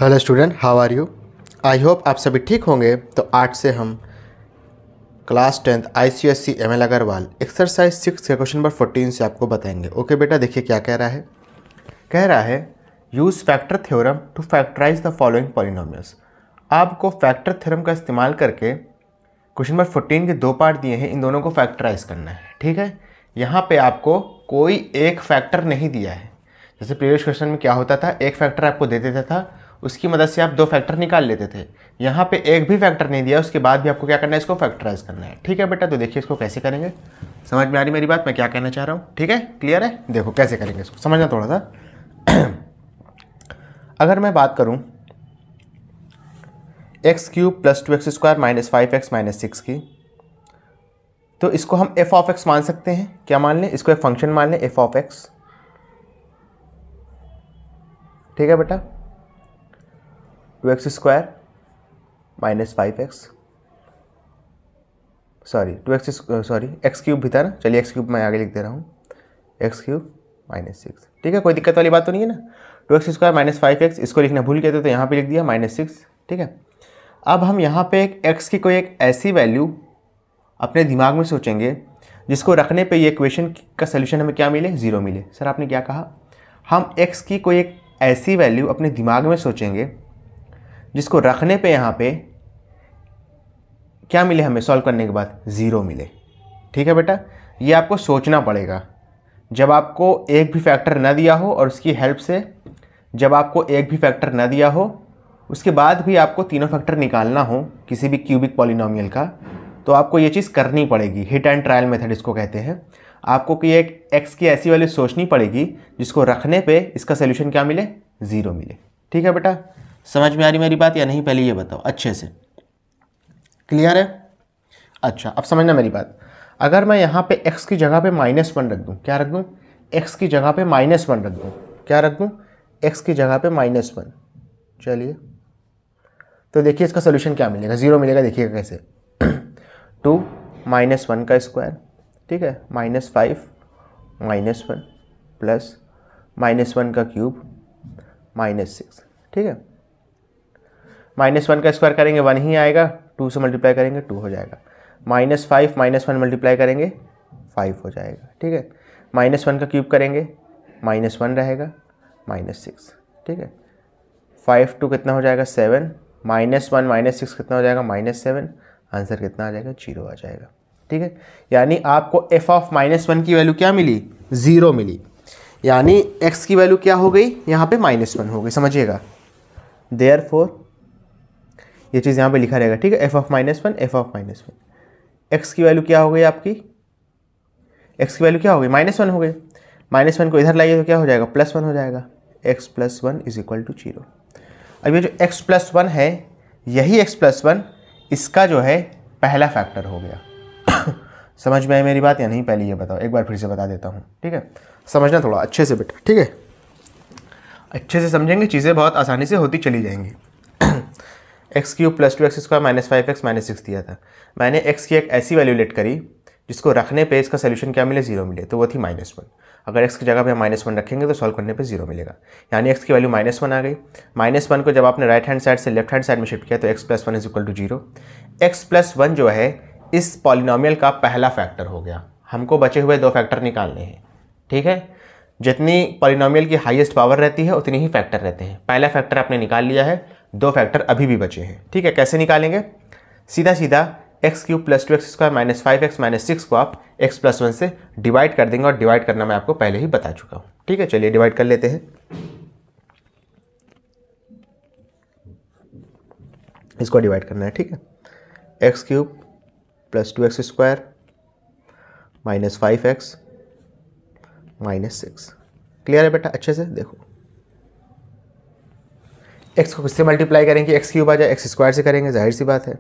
Hello student, how are you. I hope आप सभी ठीक होंगे। तो आज से हम class 10th ICSE ML Agarwal exercise 6 के क्वेश्चन नंबर 14 से आपको बताएंगे। ओके बेटा, देखिए क्या कह रहा है। कह रहा है use factor theorem to factorise the following polynomials. आपको फैक्टर थ्योरम का इस्तेमाल करके क्वेश्चन नंबर 14 के दो पार्ट दिए हैं, इन दोनों को फैक्टराइज करना है। ठीक है, यहाँ पे आपको कोई एक फैक्टर नहीं दिया है। जैसे प्रीवियस क्वेश्चन में क्या होता था, एक फैक्टर आपको दे देता था, उसकी मदद से आप दो फैक्टर निकाल लेते थे। यहाँ पे एक भी फैक्टर नहीं दिया, उसके बाद भी आपको क्या करना है, इसको फैक्टराइज करना है। ठीक है बेटा, तो देखिए इसको कैसे करेंगे। समझ में आ रही मेरी बात, मैं क्या कहना चाह रहा हूँ। ठीक है, क्लियर है। देखो कैसे करेंगे इसको, समझना थोड़ा सा। अगर मैं बात करूँ x³ + 2x² - 5x - 6 की, तो इसको हम f ऑफ x मान सकते हैं। क्या मान लें, इसको एक फंक्शन मान लें f ऑफ x। ठीक है बेटा, 2x² - 5x, x³ भी था ना, चलिए x³ मैं आगे लिख दे रहा हूँ, x³ - 6। ठीक है, कोई दिक्कत वाली बात तो नहीं है ना। 2x² - 5x, इसको लिखना भूल गए थे तो यहाँ पे लिख दिया -6। ठीक है, अब हम यहाँ पे एक x की कोई एक ऐसी वैल्यू अपने दिमाग में सोचेंगे जिसको रखने पे ये इक्वेशन का सोल्यूशन हमें क्या मिले, 0 मिले। सर आपने क्या कहा, हम x की कोई एक ऐसी वैल्यू अपने दिमाग में सोचेंगे जिसको रखने पे यहाँ पे क्या मिले, हमें सॉल्व करने के बाद 0 मिले। ठीक है बेटा, ये आपको सोचना पड़ेगा। जब आपको एक भी फैक्टर न दिया हो और उसकी हेल्प से, जब आपको एक भी फैक्टर न दिया हो उसके बाद भी आपको तीनों फैक्टर निकालना हो किसी भी क्यूबिक पॉलिनोमियल का, तो आपको ये चीज़ करनी पड़ेगी। हिट एंड ट्रायल मेथड इसको कहते हैं। आपको कोई एक x की ऐसी वैल्यू सोचनी पड़ेगी जिसको रखने पे इसका सोल्यूशन क्या मिले, 0 मिले। ठीक है बेटा, समझ में आ रही मेरी बात या नहीं, पहले ये बताओ अच्छे से। क्लियर है। अच्छा, अब समझना मेरी बात। अगर मैं यहाँ पे x की जगह पे -1 रख दूँ, क्या रख दूँ, x की जगह पे -1 रख दूँ, क्या रख दूँ, x की जगह पे -1। चलिए, तो देखिए इसका सोल्यूशन क्या मिलेगा, 0 मिलेगा। देखिएगा कैसे, 2 - 1 का स्क्वायर, ठीक है, -5 - 1 प्लस -1 का क्यूब -6। ठीक है, -1 का स्क्वायर करेंगे 1 ही आएगा, 2 से मल्टीप्लाई करेंगे 2 हो जाएगा, -5 - 1 मल्टीप्लाई करेंगे 5 हो जाएगा। ठीक है, -1 का क्यूब करेंगे -1 रहेगा -6। ठीक है, 5 2 कितना हो जाएगा, 7, -1 - 6 कितना हो जाएगा, -7। आंसर कितना आ जाएगा, 0 आ जाएगा। ठीक है, यानी आपको f ऑफ -1 की वैल्यू क्या मिली, 0 मिली। यानी x की वैल्यू क्या हो गई, यहाँ पे -1 हो गई। समझिएगा, देयरफॉर ये चीज़ यहाँ पे लिखा रहेगा। ठीक है, f of -1, f of -1, x की वैल्यू क्या हो गई आपकी, x की वैल्यू क्या हो गई, -1 हो गई। -1 को इधर लाइए तो क्या हो जाएगा, +1 हो जाएगा। x + 1 = 0। अब ये जो x + 1 है, यही x + 1 इसका जो है पहला फैक्टर हो गया। समझ में आई मेरी बात या नहीं, पहले ये बताओ, एक बार फिर से बता देता हूँ। ठीक है, समझना थोड़ा अच्छे से बेटा। ठीक है, अच्छे से समझेंगे, चीज़ें बहुत आसानी से होती चली जाएंगी। x³ + 2x² - 5x - 6 दिया था। मैंने x की एक ऐसी वैल्यू लेट करी जिसको रखने पे इसका सोल्यूशन क्या मिले, 0 मिले, तो वो थी -1। अगर x की जगह पे हम -1 रखेंगे तो सॉल्व करने पे 0 मिलेगा। यानी x की वैल्यू -1 आ गई। -1 को जब आपने राइट हैंड साइड से लेफ्ट हैंड साइड में शिफ्ट किया तो x + 1 = 0। x + 1 जो है इस पॉलिनोमियल का पहला फैक्टर हो गया। हमको बचे हुए दो फैक्टर निकालने हैं। ठीक है, जितनी पॉलिनोमियल की हाईएस्ट पावर रहती है उतनी ही फैक्टर रहते हैं। पहला फैक्टर आपने निकाल लिया है, दो फैक्टर अभी भी बचे हैं। ठीक है, कैसे निकालेंगे, सीधा सीधा x³ + 2x² - 5x - 6 को आप x + 1 से डिवाइड कर देंगे, और डिवाइड करना मैं आपको पहले ही बता चुका हूँ। ठीक है, चलिए डिवाइड कर लेते हैं। इसको डिवाइड करना है। ठीक है, x³ + 2x² - 5x - 6। क्लियर है बेटा, अच्छे से देखो। x को किससे मल्टीप्लाई करेंगे, x³ आ जाए, x² से करेंगे, जाहिर सी बात है।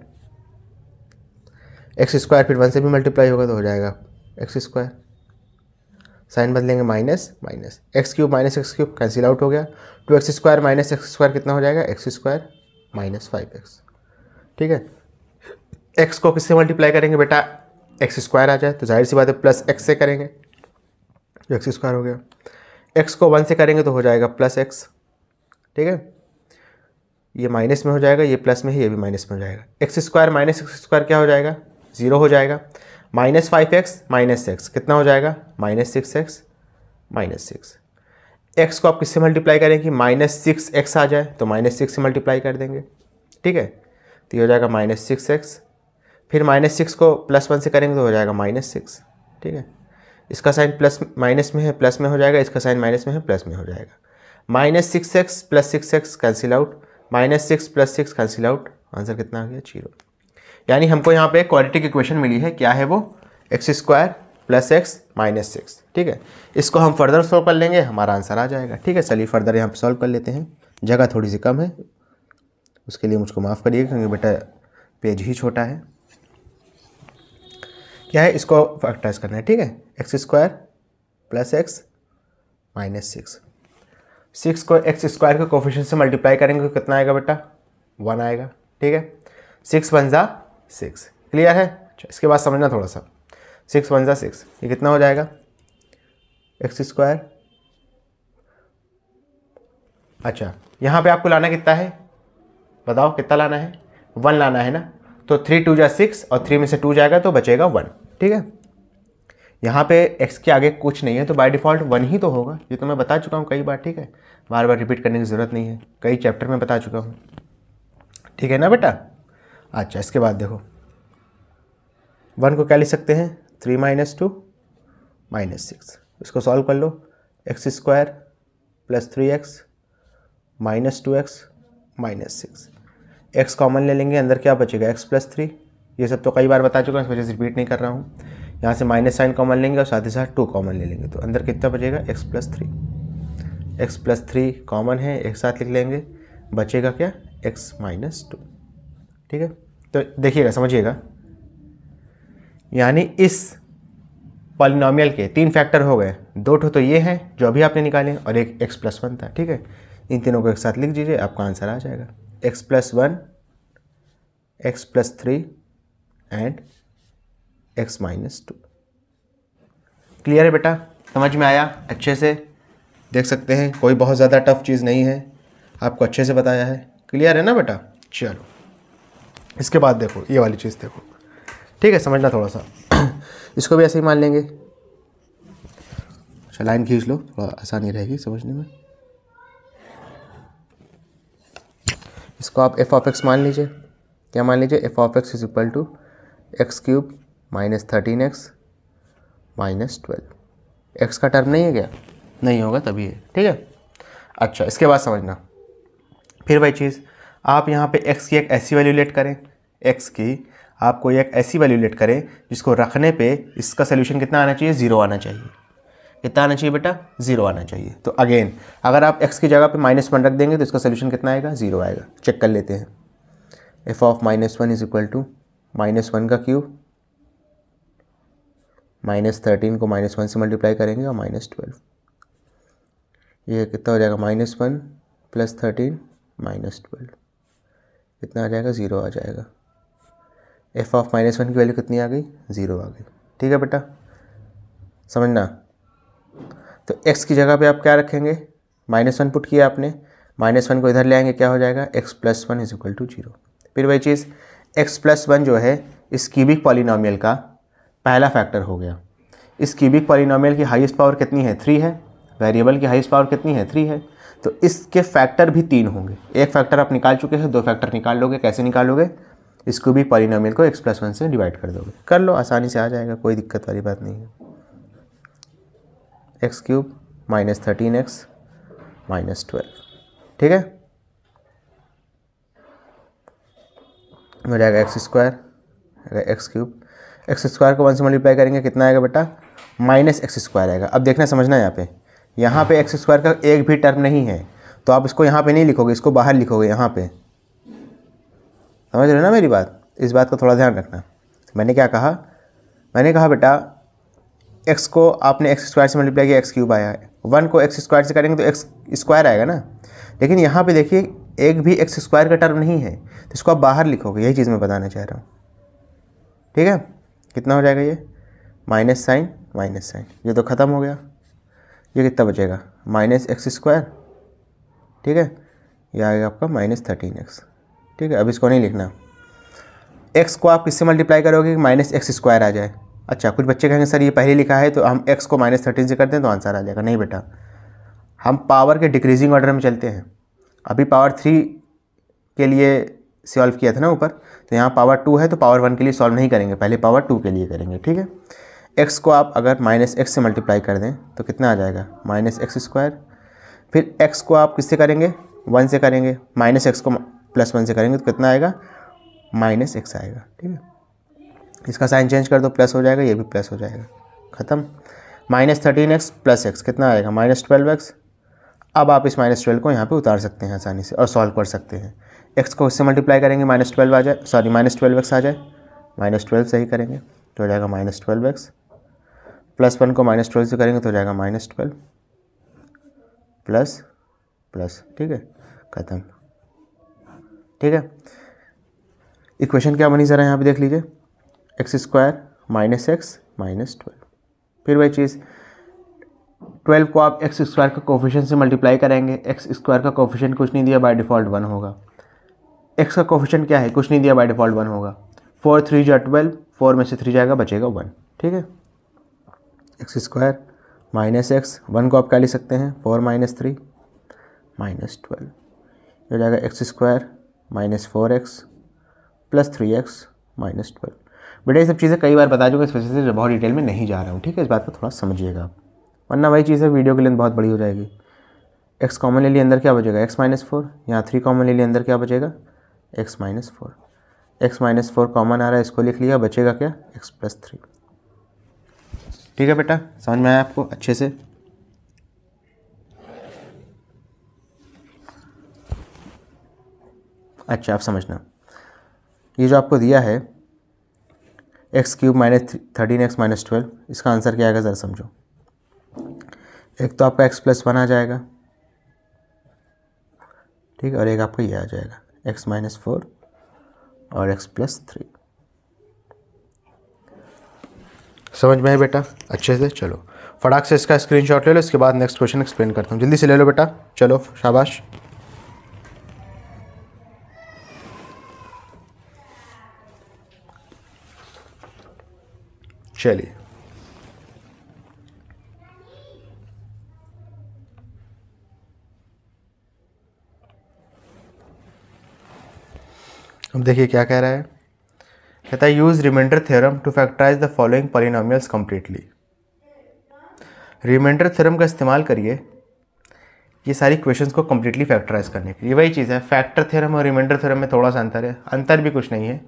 x² फिर 1 से भी मल्टीप्लाई होगा तो हो जाएगा x², साइन बदलेंगे minus minus, x³ - x³ cancel out हो गया। 2x² - x² कितना हो जाएगा, x² - 5x। ठीक है, x को किससे मल्टीप्लाई करेंगे बेटा, x² आ जाए तो जाहिर सी बात है प्लस x से करेंगे, x² हो गया। x को 1 से करेंगे तो हो जाएगा +x। ठीक है, ये माइनस में हो जाएगा, ये प्लस में है, ये भी माइनस में हो जाएगा। X square minus x square क्या हो जाएगा, 0 हो जाएगा। -5x माइनस एक्स कितना हो जाएगा, -6x माइनस 6। एक्स को आप किससे मल्टीप्लाई करें कि -6x आ जाए, तो -6 से मल्टीप्लाई कर देंगे, ठीक है। तो ये हो जाएगा -6x, फिर -6 को +1 से करेंगे तो हो जाएगा -6, ठीक है। इसका साइन प्लस माइनस में है, प्लस में हो जाएगा, इसका साइन माइनस में है, प्लस में हो जाएगा। -6x + 6x cancel out, -6 + 6 cancel out, answer कितना आ गया, 0। यानी हमको यहाँ पे क्वाड्रेटिक इक्वेशन मिली है, क्या है वो, x² + x - 6, ठीक है। इसको हम फर्दर सॉल्व कर लेंगे, हमारा आंसर आ जाएगा, ठीक है। चलिए फर्दर यहाँ पे सॉल्व कर लेते हैं, जगह थोड़ी सी कम है, उसके लिए मुझको माफ़ करिएगा क्योंकि बेटा पेज ही छोटा है। क्या है, इसको फैक्टराइज करना है, ठीक है। x² + x - 6, 6 को x² के कोफिशिएंट से मल्टीप्लाई करेंगे तो कितना आएगा बेटा, 1 आएगा, ठीक है। 6 × 6, क्लियर है। इसके बाद समझना थोड़ा सा, 6 × 6 ये कितना हो जाएगा, x²। अच्छा, यहाँ पे आपको लाना कितना है, बताओ कितना लाना है, 1 लाना है ना। तो 3 × 2 = 6 और 3 में से 2 जाएगा तो बचेगा 1, ठीक है। यहाँ पे x के आगे कुछ नहीं है तो बाय डिफ़ॉल्ट 1 ही तो होगा, ये तो मैं बता चुका हूँ कई बार, ठीक है। बार बार रिपीट करने की ज़रूरत नहीं है, कई चैप्टर में बता चुका हूँ, ठीक है ना बेटा। अच्छा, इसके बाद देखो 1 को क्या लिख सकते हैं, 3 - 2 - 6, इसको सॉल्व कर लो। x² + 3x - 2x - 6, x common ले लेंगे, अंदर क्या बचेगा, x + 3, ये सब तो कई बार बता चुका हूँ, इस वजह से रिपीट नहीं कर रहा हूँ। यहाँ से माइनस साइन कॉमन लेंगे और साथ ही साथ 2 कॉमन ले लेंगे, तो अंदर कितना बचेगा, x + 3, x + 3 कॉमन है, एक साथ लिख लेंगे, बचेगा क्या, x - 2, ठीक है। तो देखिएगा, समझिएगा, यानी इस पॉलिनोमियल के 3 फैक्टर हो गए, 2 तो ये हैं जो अभी आपने निकाले और एक x + 1 था, ठीक है। इन तीनों को एक साथ लिख दीजिए, आपका आंसर आ जाएगा, x + 1, x + 3 and x - 2। Clear है बेटा, समझ में आया, अच्छे से देख सकते हैं, कोई बहुत ज़्यादा टफ चीज़ नहीं है, आपको अच्छे से बताया है, क्लियर है ना बेटा। चलो इसके बाद देखो ये वाली चीज़ देखो, ठीक है, समझना थोड़ा सा। इसको भी ऐसे ही मान लेंगे, अच्छा लाइन खींच लो, थोड़ा आसानी रहेगी समझने में। इसको आप f(x) मान लीजिए, क्या मान लीजिए, f(x) = x³ - 13x - 12, x का टर्म नहीं है क्या, नहीं होगा तभी है, ठीक है। अच्छा, इसके बाद समझना, फिर वही चीज़, आप यहाँ पे x की एक ऐसी वैल्यू लेट करें, x की आप कोई एक ऐसी वैल्यू लेट करें जिसको रखने पे इसका सोल्यूशन कितना आना चाहिए, 0 आना चाहिए। कितना आना चाहिए बेटा, 0 आना चाहिए। तो अगेन अगर आप x की जगह पे -1 रख देंगे तो इसका सोल्यूशन कितना आएगा, 0 आएगा। चेक कर लेते हैं, f(-1) = -1 का क्यूब, -13 को -1 से मल्टीप्लाई करेंगे और -12, ये कितना हो जाएगा, -1 + 13 - 12, कितना आ जाएगा, 0 आ जाएगा। f(-1) की वैल्यू कितनी आ गई, 0 आ गई, ठीक है बेटा, समझना। तो x की जगह पे आप क्या रखेंगे, -1 पुट किया आपने, -1 को इधर ले आएंगे, क्या हो जाएगा, x + 1 = 0। फिर वही चीज़, x + 1 जो है इस क्यूबिक पॉलिनोमियल का पहला फैक्टर हो गया। इस क्यूबिक पॉलिनोमियल की हाईएस्ट पावर कितनी है, 3 है, वेरिएबल की हाईएस्ट पावर कितनी है, 3 है, तो इसके फैक्टर भी 3 होंगे। एक फैक्टर आप निकाल चुके हैं, 2 फैक्टर निकाल लोगे, कैसे निकालोगे, इस क्यूबिक पॉलिनोमियल को x + 1 से डिवाइड कर दोगे, कर लो, आसानी से आ जाएगा, कोई दिक्कत वाली बात नहीं है। x³ - 13x - 12, ठीक है, हो जाएगा x² x³ x² को 1 से मल्टीप्लाई करेंगे, कितना आएगा बेटा, -x² आएगा। अब देखना, समझना, यहाँ पे x² का एक भी टर्म नहीं है, तो आप इसको यहाँ पे नहीं लिखोगे, इसको बाहर लिखोगे, यहाँ पे, समझ रहे हो ना मेरी बात, इस बात का थोड़ा ध्यान रखना। मैंने क्या कहा, मैंने कहा बेटा x को आपने x² से मल्टीप्लाई किया, x³ आया है, 1 को x² से करेंगे तो x² आएगा ना, लेकिन यहाँ पे देखिए एक भी x² का टर्म नहीं है, तो इसको आप बाहर लिखोगे, यही चीज़ मैं बताना चाह रहा हूँ, ठीक है। कितना हो जाएगा ये, माइनस साइन, ये तो ख़त्म हो गया, ये कितना बचेगा, -x², ठीक है, यह आएगा आपका -13x। ठीक है, अब इसको नहीं लिखना। x को आप किससे मल्टीप्लाई करोगे कि -x² आ जाए। अच्छा, कुछ बच्चे कहेंगे सर ये पहले लिखा है तो हम x को -13 से करते हैं तो आंसर आ जाएगा। नहीं बेटा, हम पावर के डिक्रीजिंग ऑर्डर में चलते हैं। अभी पावर 3 के लिए सॉल्व किया था ना ऊपर, तो यहाँ पावर 2 है तो पावर 1 के लिए सॉल्व नहीं करेंगे, पहले पावर 2 के लिए करेंगे। ठीक है, x को आप अगर -x से मल्टीप्लाई कर दें तो कितना आ जाएगा -x²। फिर x को आप किससे करेंगे 1 से करेंगे, -x को +1 से करेंगे तो कितना आएगा -x आएगा। ठीक है, इसका साइन चेंज कर दो, प्लस हो जाएगा, ये भी प्लस हो जाएगा, ख़त्म। -13x + x कितना आएगा -12x। अब आप इस -12 को यहाँ पे उतार सकते हैं आसानी से और सॉल्व कर सकते हैं। x को इससे मल्टीप्लाई करेंगे -12 आ जाए, सॉरी -12x आ जाए, -12 सही करेंगे तो हो जाएगा -12x, +1 को -12 से करेंगे तो हो जाएगा -12 प्लस प्लस। ठीक है, ख़त्म। ठीक है, इक्वेशन क्या बनी ज़रा यहाँ पे देख लीजिए, x² - x -12। फिर वही चीज़ 12 को आप x² का कोफिशिएंट से मल्टीप्लाई करेंगे, x² का कोफिशिएंट कुछ नहीं दिया, बाय डिफ़ॉल्ट 1 होगा। x का कोफिशिएंट क्या है, कुछ नहीं दिया, बाय डिफ़ॉल्ट 1 होगा। 4 3 जा 12, 4 में से 3 जाएगा, बचेगा 1। ठीक है, x² - x, 1 को आप क्या लिख सकते हैं 4 - 3 -12, हो जाएगा x² - 4x + 3x -12। बेटा ये सब चीज़ें कई बार बता चुका, इस वजह से बहुत डिटेल में नहीं जा रहा हूँ। ठीक है, इस बात पर थोड़ा समझिएगा आप, वरना वही चीज़ है वीडियो के लिए बहुत बड़ी हो जाएगी। x कॉमन ले लिए, अंदर क्या बचेगा x - 4, यहाँ 3 कॉमन ले लिए, अंदर क्या बचेगा x - 4। x - 4 कॉमन आ रहा है, इसको लिख लिया, बचेगा क्या x + 3। ठीक है बेटा, समझ में आया आपको अच्छे से। अच्छा, आप समझना, ये जो आपको दिया है x³ - 13x - 12, इसका आंसर क्या आएगा ज़रा समझो। एक तो आपका x + 1 आ जाएगा, ठीक है, और एक आपका ये आ जाएगा x - 4 और x + 3। समझ में है बेटा अच्छे से। चलो फटाक से इसका स्क्रीनशॉट ले लो, इसके बाद नेक्स्ट क्वेश्चन एक्सप्लेन करता हूँ। जल्दी से ले लो बेटा, चलो शाबाश। चलिए अब देखिए क्या कह रहा है, कहता है use remainder theorem to factorise the following polynomials completely. Remainder theorem का इस्तेमाल करिए ये सारी क्वेश्चंस को कंप्लीटली फैक्टराइज करने के लिए। वही चीज़ है, फैक्टर थ्योरम और रिमाइंडर थ्योरम में थोड़ा सा अंतर है, अंतर भी कुछ नहीं है।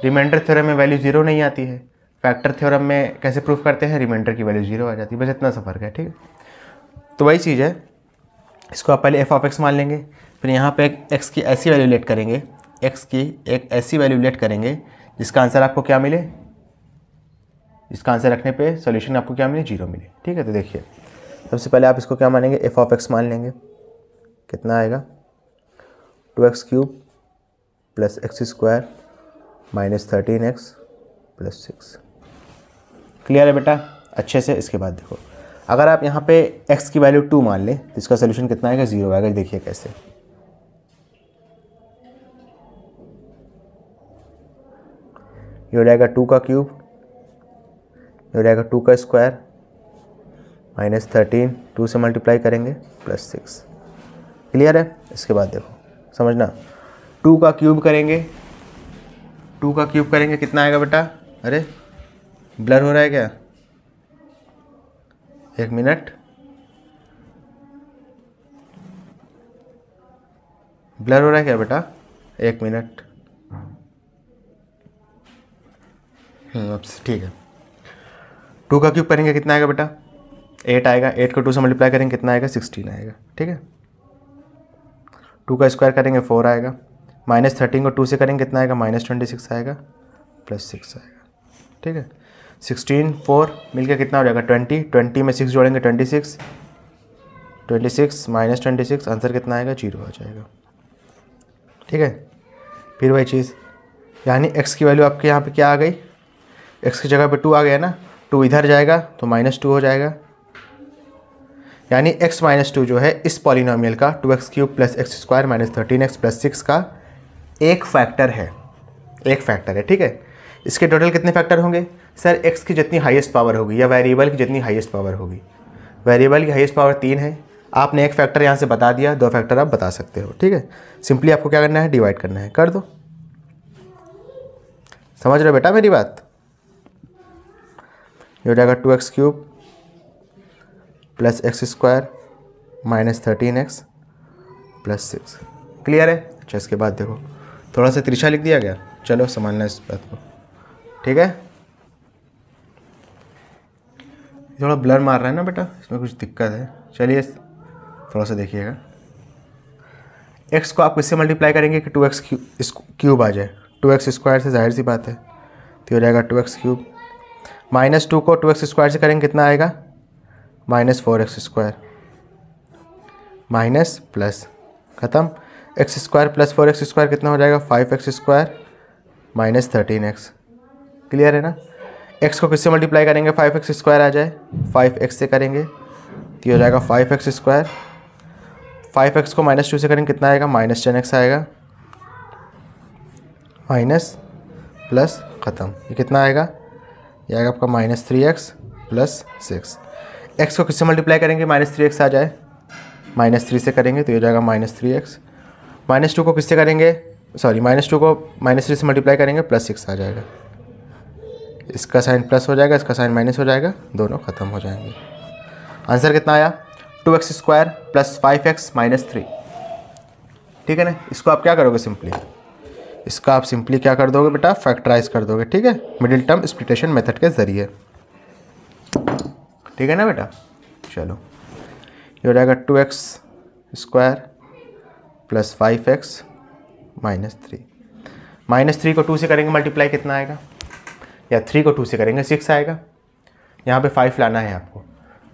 रिमाइंडर थ्योरम में वैल्यू 0 नहीं आती है, फैक्टर थ्योरम में कैसे प्रूफ करते हैं, रिमाइंडर की वैल्यू 0 आ जाती है, बस इतना सा फर्क है। ठीक है, तो वही चीज़ है, इसको आप पहले f(x) मान लेंगे, फिर यहाँ पे x की ऐसी वैल्यू लेट करेंगे, x की एक ऐसी वैल्यू लेट करेंगे जिसका आंसर आपको क्या मिले, जिसका आंसर रखने पे सॉल्यूशन आपको क्या मिले 0 मिले। ठीक है, तो देखिए सबसे पहले आप इसको क्या मानेंगे f(x) मान लेंगे, कितना आएगा 2x³ + x² - 13x + 6। क्लियर है बेटा अच्छे से। इसके बाद देखो, अगर आप यहाँ पे x की वैल्यू 2 मान लें तो इसका सोल्यूशन कितना आएगा 0 आएगा। देखिए कैसे, ये हो जाएगा 2³ ये हो जाएगा 2² -13, 2 से मल्टीप्लाई करेंगे +6। क्लियर है। इसके बाद देखो समझना, 2³ करेंगे, 2³ करेंगे कितना आएगा बेटा, अरे ब्लर हो रहा है क्या, एक मिनट, ब्लर हो रहा है क्या बेटा, एक मिनट। अब ठीक है, 2³ करेंगे कितना आएगा बेटा 8 आएगा, 8 को 2 से मल्टीप्लाई करेंगे कितना आएगा 16 आएगा। ठीक है, 2² करेंगे 4 आएगा, -13 को 2 से करेंगे कितना आएगा -26 आएगा +6 आएगा। ठीक है, 16 4 मिलकर कितना हो जाएगा 20, 20 में 6 जोड़ेंगे 26, 26 -26 आंसर कितना आएगा 0 आ जाएगा। ठीक है, फिर वही चीज़, यानी x की वैल्यू आपके यहाँ पे क्या आ गई, x की जगह पे 2 आ गया ना, 2 इधर जाएगा तो -2 हो जाएगा, यानी x माइनस 2 जो है इस पॉलिनोमियल का 2x³ plus x square minus 13x plus 6 का एक फैक्टर है, ठीक है। इसके टोटल कितने फैक्टर होंगे सर? x की जितनी हाईएस्ट पावर होगी या वेरिएबल की जितनी हाईएस्ट पावर होगी। वेरिएबल की हाईएस्ट पावर 3 है, आपने एक फैक्टर यहाँ से बता दिया, 2 फैक्टर आप बता सकते हो, ठीक है। सिंपली आपको क्या करना है, डिवाइड करना है, कर दो। समझ रहे हो बेटा मेरी बात? ये हो जाएगा 2x³ plus x square minus 13x plus 6। Clear है? अच्छा, इसके बाद देखो थोड़ा सा तिरछा लिख दिया गया, चलो समझना इस बात को, ठीक है। थोड़ा ब्लर मार रहा है ना बेटा, इसमें कुछ दिक्कत है। चलिए थोड़ा सा देखिएगा। x को आप किससे मल्टीप्लाई करेंगे कि 2x³ आ जाए? 2x स्क्वायर से, जाहिर सी बात है, तो हो जाएगा 2x³। माइनस 2 को 2x स्क्वायर से करेंगे कितना आएगा? Minus 4x square minus plus, ख़त्म। X square plus 4x square कितना हो जाएगा? 5x square minus 13x। Clear है ना? x को किससे मल्टीप्लाई करेंगे 5x स्क्वायर आ जाए? 5x से करेंगे तो हो जाएगा 5x स्क्वायर। 5x को माइनस 2 से करेंगे कितना आएगा? माइनस 10x आएगा, माइनस प्लस, ख़त्म। ये कितना आएगा? ये आएगा आपका माइनस 3x प्लस 6। x को किससे मल्टीप्लाई करेंगे माइनस 3x आ जाए? माइनस 3 से करेंगे तो ये हो जाएगा माइनस 3x। माइनस 2 को किससे करेंगे, सॉरी माइनस 2 को माइनस 3 से मल्टीप्लाई करेंगे प्लस 6 आ जाएगा। इसका साइन प्लस हो जाएगा, इसका साइन माइनस हो जाएगा, दोनों ख़त्म हो जाएंगे। आंसर कितना आया? 2x square plus 5x minus 3, ठीक है ना। इसको आप क्या करोगे? सिंपली इसका आप सिंपली क्या कर दोगे बेटा? फैक्टराइज कर दोगे, ठीक है, मिडिल टर्म स्प्लिटेशन मेथड के ज़रिए, ठीक है ना बेटा। चलो ये हो जाएगा 2x square plus 5x minus 3। Minus 3 को 2 से करेंगे मल्टीप्लाई कितना आएगा? या 3 को 2 से करेंगे 6 आएगा। यहाँ पे 5 लाना है आपको,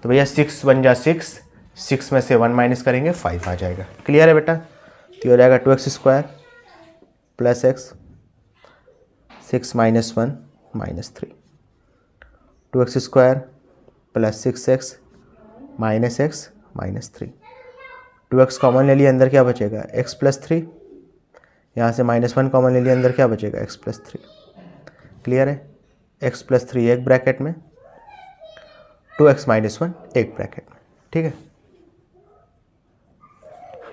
तो भैया 6 बन जा 6 में से 1 माइनस करेंगे 5 आ जाएगा। क्लियर है बेटा? तो हो जाएगा 2x square plus x 6 minus 1 minus 3। 2x square plus 6x minus x minus 3। 2x common ले लिया, अंदर क्या बचेगा? x plus 3। यहाँ से माइनस 1 कॉमन ले लिया, अंदर क्या बचेगा? x plus 3। क्लियर है? x प्लस 3 एक ब्रैकेट में, 2x माइनस 1 एक ब्रैकेट में, ठीक है।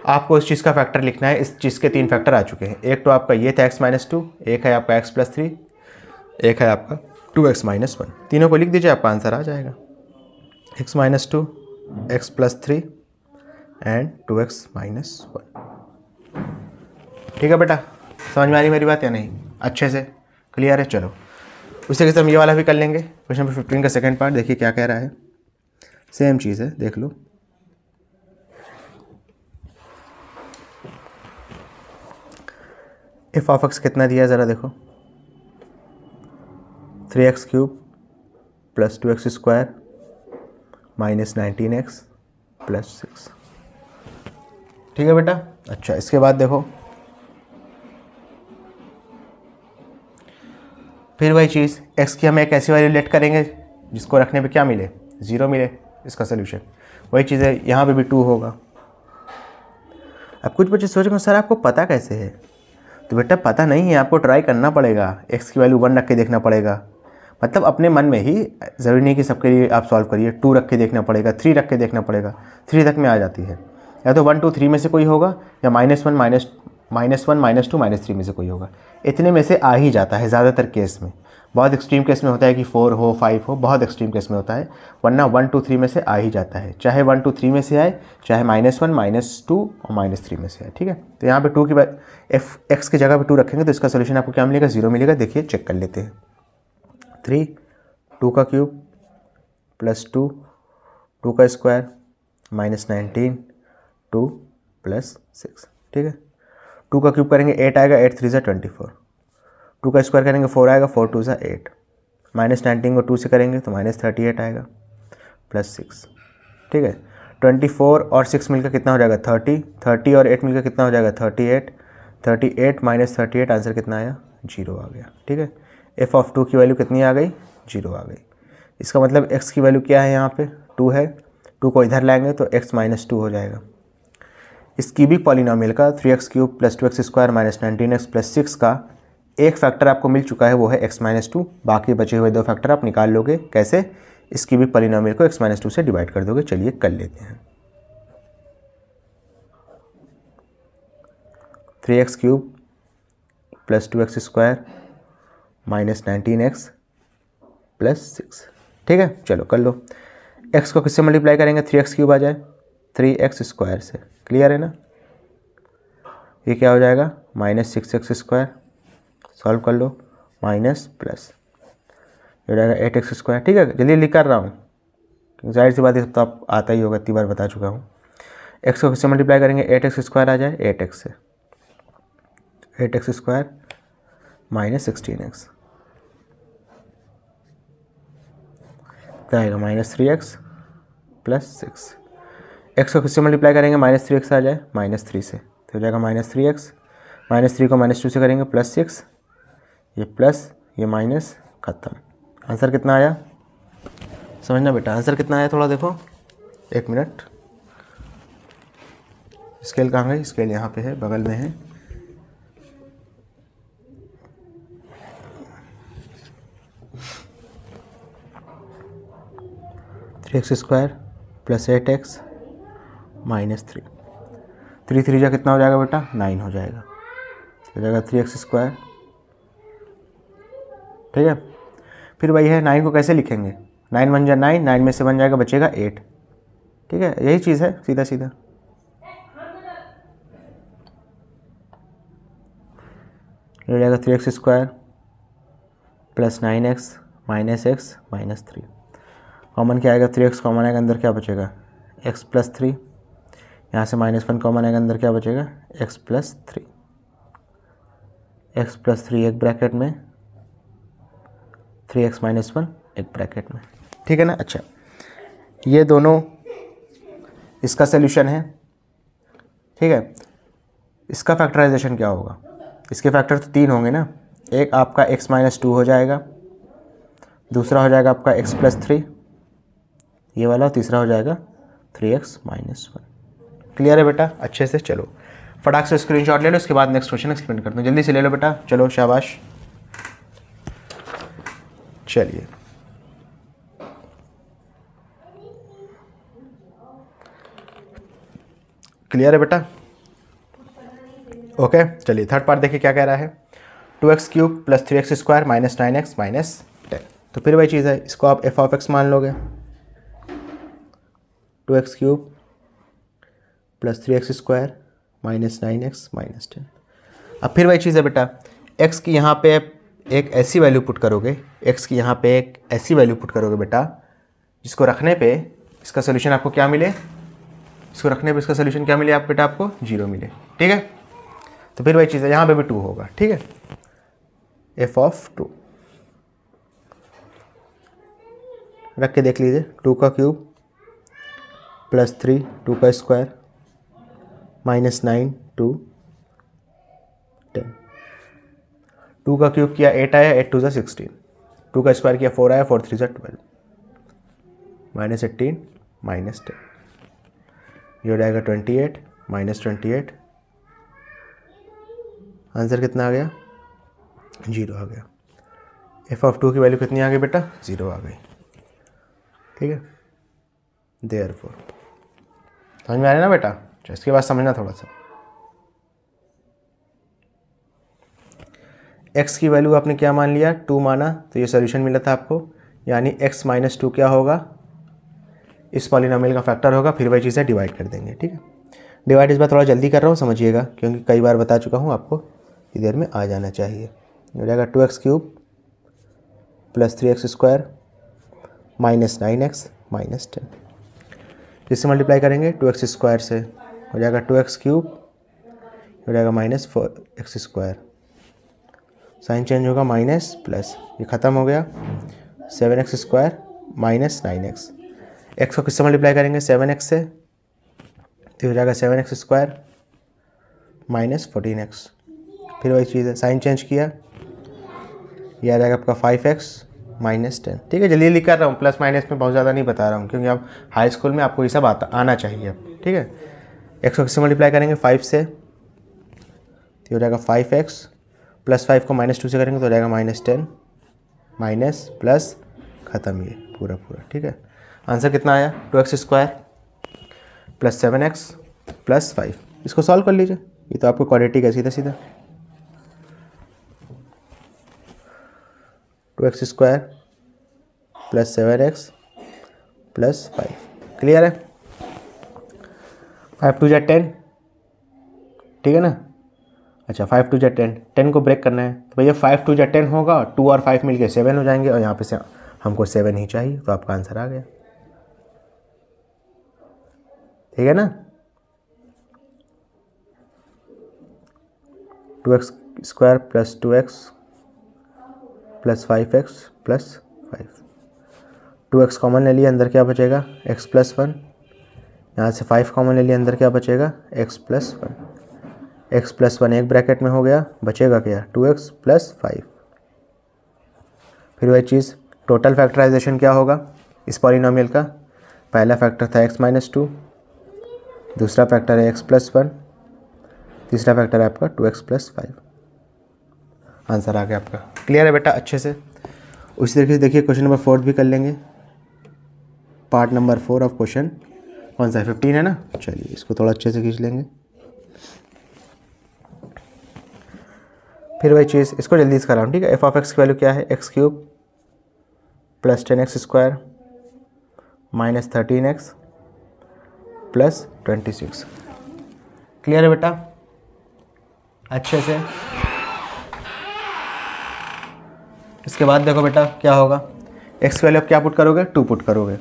आपको इस चीज़ का फैक्टर लिखना है। इस चीज़ के 3 फैक्टर आ चुके हैं। एक तो आपका ये था x माइनस 2, एक है आपका x प्लस 3, एक है आपका 2x माइनस 1। तीनों को लिख दीजिए, आपका आंसर आ जाएगा। x minus 2, x plus 3 and 2x minus 1। ठीक है बेटा, समझ में आ रही मेरी बात या नहीं? अच्छे से क्लियर है? चलो उसी के साथ हम ये वाला भी कर लेंगे। क्वेश्चन नंबर 15 का सेकंड पार्ट देखिए क्या कह रहा है। सेम चीज़ है, देख लो। एफ ऑफ एक्स कितना दिया है ज़रा देखो, 3x³ plus 2x square minus 19x plus 6। ठीक है बेटा? अच्छा, इसके बाद देखो फिर वही चीज़, x की हम एक ऐसी वैल्यू लेट करेंगे जिसको रखने पे क्या मिले? 0 मिले। इसका सोल्यूशन वही चीज़ है, यहाँ पे भी 2 होगा। अब कुछ बच्चे सोच रहे हैं सर आपको पता कैसे है? तो बेटा पता नहीं है, आपको ट्राई करना पड़ेगा। x की वैल्यू 1 रख के देखना पड़ेगा, मतलब अपने मन में ही, ज़रूरी नहीं कि सबके लिए आप सॉल्व करिए। 2 रख के देखना पड़ेगा, 3 रख के देखना पड़ेगा, 3 तक में आ जाती है। या तो 1 2 3 में से कोई होगा, या -1 -1 -2 -3 में से कोई होगा। इतने में से आ ही जाता है ज़्यादातर केस में। बहुत एक्सट्रीम केस में होता है कि 4 हो 5 हो, बहुत एक्सट्रीम केस में होता है, वरना 1 2 3 में से आ ही जाता है। चाहे 1 2 3 में से आए, चाहे -1 -2 और -3 में से आए। ठीक है, तो यहाँ पे 2 की बात, x की जगह पे 2 रखेंगे तो इसका सोल्यूशन आपको क्या मिलेगा? 0 मिलेगा। देखिए चेक कर लेते हैं। 3 2 का क्यूब प्लस 2 2 का स्क्वायर माइनस 19 2 प्लस 6। ठीक है, 2 का क्यूब करेंगे 8 आएगा, 8 3 24। 2 का स्क्वायर करेंगे 4 आएगा, 4 2 8। माइनस 19 को 2 से करेंगे तो -38 आएगा प्लस 6। ठीक है, 24 और 6 मिलकर कितना हो जाएगा? 30। 30 और 8 मिलकर कितना हो जाएगा? 38। 38 माइनस 38 आंसर कितना आया? 0 आ गया। ठीक है, एफ ऑफ 2 की वैल्यू कितनी आ गई? 0 आ गई। इसका मतलब x की वैल्यू क्या है? यहाँ पे 2 है, 2 को इधर लाएंगे तो x माइनस 2 हो जाएगा। इस क्यूबिक पॉलिनोमियल का 3x cube plus 2x square minus 19x plus 6 का एक फैक्टर आपको मिल चुका है, वो है x माइनस 2। बाकी बचे हुए 2 फैक्टर आप निकाल लोगे। कैसे? इस क्यूबिक पॉलिनोमियल को x माइनस 2 से डिवाइड कर दोगे। चलिए कर लेते हैं। 3x cube plus 2x square minus 19x plus 6, ठीक है। चलो कर लो। x को किससे मल्टीप्लाई करेंगे? 3x क्यूब आ जाए 3x स्क्वायर से, क्लियर है ना। ये क्या हो जाएगा? माइनस 6x स्क्वायर, सॉल्व कर लो, माइनस प्लस ये हो जाएगा 8x स्क्वायर, ठीक है। जल्दी लिख कर रहा हूँ, जाहिर सी बात है, तो आप आता ही होगा, इतनी बार बता चुका हूँ। x को किससे मल्टीप्लाई करेंगे? 8x स्क्वायर आ जाए 8x से, 8x स्क्वायर माइनस 16x क्या आएगा? Minus 3x plus 6। x को किससे मल्टीप्लाई करेंगे? माइनस 3x आ जाए माइनस 3 से, तो हो जाएगा माइनस 3x, माइनस 3 को माइनस 2 से करेंगे प्लस 6, ये प्लस ये माइनस, खत्म। आंसर कितना आया? समझना बेटा, आंसर कितना आया थोड़ा देखो, 1 मिनट। स्केल कहाँ गई? स्केल यहाँ पे है, बगल में है। Three x square plus 8x minus 3, 3 3 जा कितना हो जाएगा बेटा? 9 हो जाएगा, हो जाएगा 3x स्क्वायर, ठीक है। फिर वही है, 9 को कैसे लिखेंगे? 9 1 जा 9, 9 में से 1 जाएगा, बचेगा 8, ठीक है। यही चीज़ है, सीधा सीधा। ये हो जाएगा 3x square plus 9x minus x minus 3। Common क्या आएगा? 3x कॉमन आएगा, अंदर क्या बचेगा? x plus 3। यहाँ से माइनस 1 कॉमन आएगा, अंदर क्या बचेगा? x plus 3। x प्लस 3 एक ब्रैकेट में, 3x माइनस 1 एक ब्रैकेट में, ठीक है ना। अच्छा, ये दोनों इसका सल्यूशन है, ठीक है। इसका फैक्टराइजेशन क्या होगा? इसके फैक्टर तो 3 होंगे ना। एक आपका x माइनस 2 हो जाएगा, दूसरा हो जाएगा आपका x प्लस 3 ये वाला, और तीसरा हो जाएगा 3x माइनस 1। क्लियर है बेटा? अच्छे से। चलो फटाक से स्क्रीनशॉट ले लो, इसके बाद नेक्स्ट क्वेश्चन एक्सप्लेन करते हैं। जल्दी से ले लो बेटा, चलो शाबाश। चलिए क्लियर है बेटा? ओके, चलिए थर्ड पार्ट देखिए क्या कह रहा है। 2x cube plus 3x square minus 9x minus 10। तो फिर वही चीज़ है, इसको आप f ऑफ x मान लोगे। 2x cube plus 3x square minus 9x minus 10। अब फिर वही चीज़ है बेटा, x की यहाँ पे एक ऐसी वैल्यू पुट करोगे, x की यहाँ पे एक ऐसी वैल्यू पुट करोगे बेटा, जिसको रखने पे इसका सोल्यूशन आपको क्या मिले? इसको रखने पे इसका सोल्यूशन क्या मिले आप बेटा? आपको 0 मिले, ठीक है। तो फिर वही चीज़ है, यहाँ पे भी 2 होगा, ठीक है। f ऑफ 2 रख के देख लीजिए। 2 का क्यूब प्लस 3 2 का स्क्वायर माइनस 9 2 10। 2 का क्यूब किया 8 आया, 8 2 16। 2 का स्क्वायर किया 4 आया, 4 3 12 माइनस 18 माइनस 10। ये हो जाएगा 28 माइनस 28। आंसर कितना आ गया? 0 आ गया। f ऑफ 2 की वैल्यू कितनी आ गई बेटा? 0 आ गई, ठीक है। देयरफॉर समझ में आ रहा है ना बेटा? इसके बाद समझना थोड़ा सा। x की वैल्यू आपने क्या मान लिया? 2 माना, तो ये सोल्यूशन मिला था आपको, यानी x माइनस 2 क्या होगा? इस पॉलिनोमियल का फैक्टर होगा। फिर वही चीज़ें डिवाइड कर देंगे, ठीक है। डिवाइड इस बार थोड़ा जल्दी कर रहा हूँ, समझिएगा, क्योंकि कई बार बता चुका हूँ आपको, इधर में आ जाना चाहिए। हो जाएगा 2x cube plus 3x square minus 9x minus 10। किससे मल्टीप्लाई करेंगे? 2x स्क्वायर से, हो जाएगा 2x क्यूब, हो जाएगा minus 4x square, sign change होगा माइनस प्लस, ये ख़त्म हो गया। 7x square minus 9x। x को किससे मल्टीप्लाई करेंगे? 7x से, तो हो जाएगा 7x स्क्वायर माइनस 14x। फिर वही चीज़ है, साइन चेंज किया, ये आ जाएगा आपका 5x -10। ठीक है, जल्दी जल्दी कर रहा हूँ, प्लस माइनस में बहुत ज़्यादा नहीं बता रहा हूँ, क्योंकि अब हाई स्कूल में आपको ये सब आना चाहिए अब। ठीक है, x को किससे मल्टीप्लाई करेंगे 5 से, तो हो जाएगा 5x प्लस 5 को -2 से करेंगे तो हो जाएगा -10 माइनस प्लस ख़त्म, ये पूरा पूरा। ठीक है, आंसर कितना आया 2x² प्लस 7x प्लस 5। इसको सॉल्व कर लीजिए, ये तो आपको क्वाड्रेटिक है सीधा सीधा। 2x² plus 7x plus 5, clear है। 5 2 10, ठीक है ना। अच्छा 5 2 10, 10 को ब्रेक करना है तो भैया 5 2 10 होगा, 2 और 5 मिलके 7 हो जाएंगे, और यहाँ पे से हमको 7 ही चाहिए, तो आपका आंसर आ गया। ठीक है ना। 2x² plus 2x plus 5x plus 5, 2x common ले लिया, अंदर क्या बचेगा x प्लस 1, यहाँ से 5 कॉमन ले लिया, अंदर क्या बचेगा x प्लस 1, x प्लस 1 एक ब्रैकेट में हो गया, बचेगा क्या 2x प्लस 5। फिर वही चीज़ टोटल फैक्टराइजेशन क्या होगा इस पॉलिनोमियल का, पहला फैक्टर था x माइनस 2, दूसरा फैक्टर है x प्लस 1, तीसरा फैक्टर है आपका 2x प्लस 5। आंसर आ गया आपका। क्लियर है बेटा अच्छे से। उसी तरीके से देखिए क्वेश्चन नंबर 4 भी कर लेंगे, पार्ट नंबर 4 ऑफ क्वेश्चन कौन सा है 15 है ना। चलिए इसको थोड़ा अच्छे से खींच लेंगे। फिर वही चीज़, इसको जल्दी से करा हूँ। ठीक है, f(x) की वैल्यू क्या है x³ plus 10x² minus 13x plus 26। Clear है बेटा अच्छे से। इसके बाद देखो बेटा क्या होगा, x की वैल्यू आप क्या पुट करोगे 2 पुट करोगे,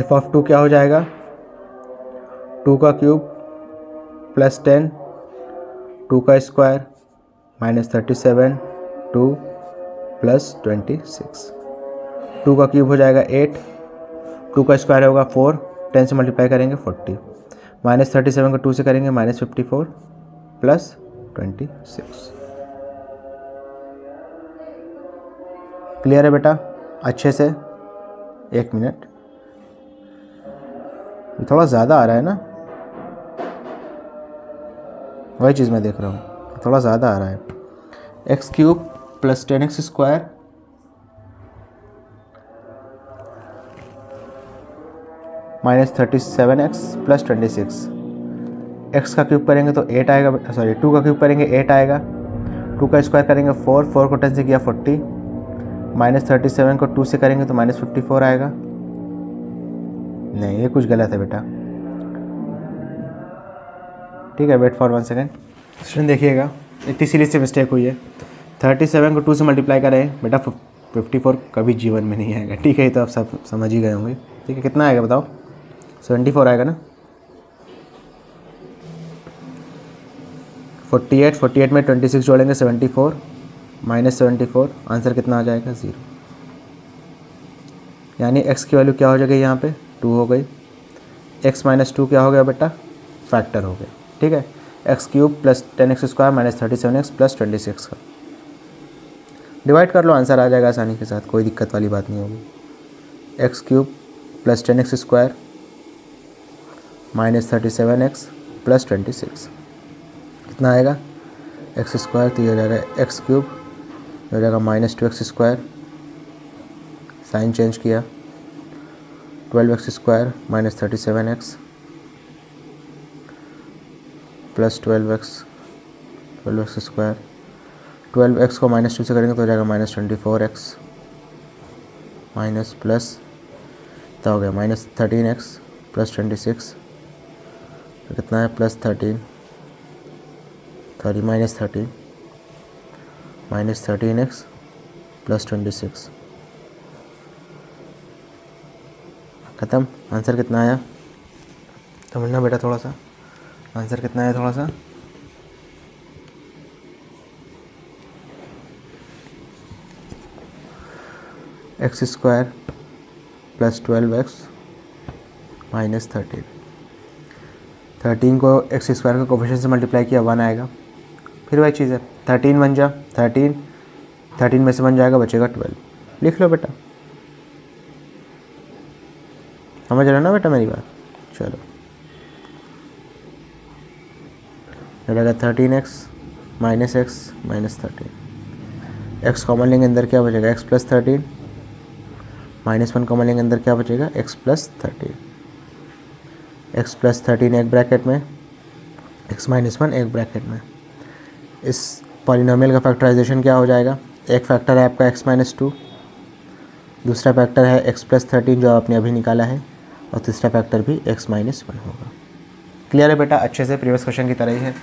f(2) क्या हो जाएगा 2 का क्यूब प्लस 10, 2 का स्क्वायर माइनस 37, 2 प्लस 26, 2 का क्यूब हो जाएगा 8, 2 का स्क्वायर होगा 4, 10 से मल्टीप्लाई करेंगे 40, माइनस 37 को 2 से करेंगे माइनस 54 प्लस 26। क्लियर है बेटा अच्छे से। एक मिनट, ये थोड़ा ज़्यादा आ रहा है ना, वही चीज़ मैं देख रहा हूँ, थोड़ा ज़्यादा आ रहा है। x³ plus 10x² minus 37x plus 26, x का क्यूब करेंगे तो 8 आएगा, सॉरी 2 का क्यूब करेंगे 8 आएगा, 2 का स्क्वायर करेंगे 4, 4 को 10 से किया 40, माइनस 37 को 2 से करेंगे तो माइनस 54 आएगा। नहीं ये कुछ गलत है बेटा। ठीक है, वेट फॉर 1 सेकेंड। स्टूडेंट देखिएगा इतनी सीरीज से मिस्टेक हुई है, 37 को 2 से मल्टीप्लाई करें बेटा 54 कभी जीवन में नहीं आएगा। ठीक है, ये तो आप सब समझ ही गए होंगे। ठीक है, कितना आएगा बताओ 74 आएगा ना। 48 में 26 जोड़ेंगे 74 माइनस 74, आंसर कितना आ जाएगा 0। यानी x की वैल्यू क्या हो जाएगी यहाँ पे 2 हो गई, x माइनस 2 क्या हो गया बेटा फैक्टर हो गया। ठीक है, x³ plus 10x² minus 37x plus 26 का डिवाइड कर लो, आंसर आ जाएगा आसानी के साथ, कोई दिक्कत वाली बात नहीं होगी। x³ plus 10x² minus 37x plus 26 कितना आएगा x² तो ये हो जाएगा x³ हो जाएगा माइनस 2x², साइन चेंज किया 12x² minus 37x plus 12x², 12x को माइनस 2 से करेंगे तो हो जाएगा माइनस 24x माइनस प्लस क्या हो गया माइनस 13x प्लस 26, तो कितना है plus 13 minus 13 minus 13x plus 26 ख़त्म। आंसर कितना आया समझना बेटा थोड़ा सा, आंसर कितना आया थोड़ा सा x² प्लस 12x माइनस 13 को x² का कोफिशिएंट से मल्टीप्लाई किया 1 आएगा। फिर वही चीज़ है 13 बन जा 13 13 में से 1 जाएगा, बचेगा 12। लिख लो बेटा, समझ रहे हो ना बेटा मेरी बात। चलो रहेगा 13x minus x minus 13। X common लेंगे, अंदर क्या बचेगा x प्लस 13, -1 कॉमन लेंगे, अंदर क्या बचेगा x प्लस 13। x प्लस 13 एक ब्रैकेट में, x माइनस 1 एक ब्रैकेट में। इस पॉलिनोमियल का फैक्टराइजेशन क्या हो जाएगा, एक फैक्टर है आपका x माइनस 2, दूसरा फैक्टर है x प्लस 13 जो आपने अभी निकाला है, और तीसरा फैक्टर भी x माइनस 1 होगा। क्लियर है बेटा, अच्छे से प्रीवियस क्वेश्चन की तरह ही है।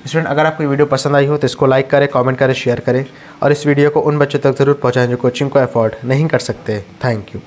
स्टूडेंट अगर आपको वीडियो पसंद आई हो तो इसको लाइक करें, कमेंट करें, शेयर करें, और इस वीडियो को उन बच्चों तक ज़रूर पहुंचाएं जो कोचिंग को अफोर्ड नहीं कर सकते। Thank you.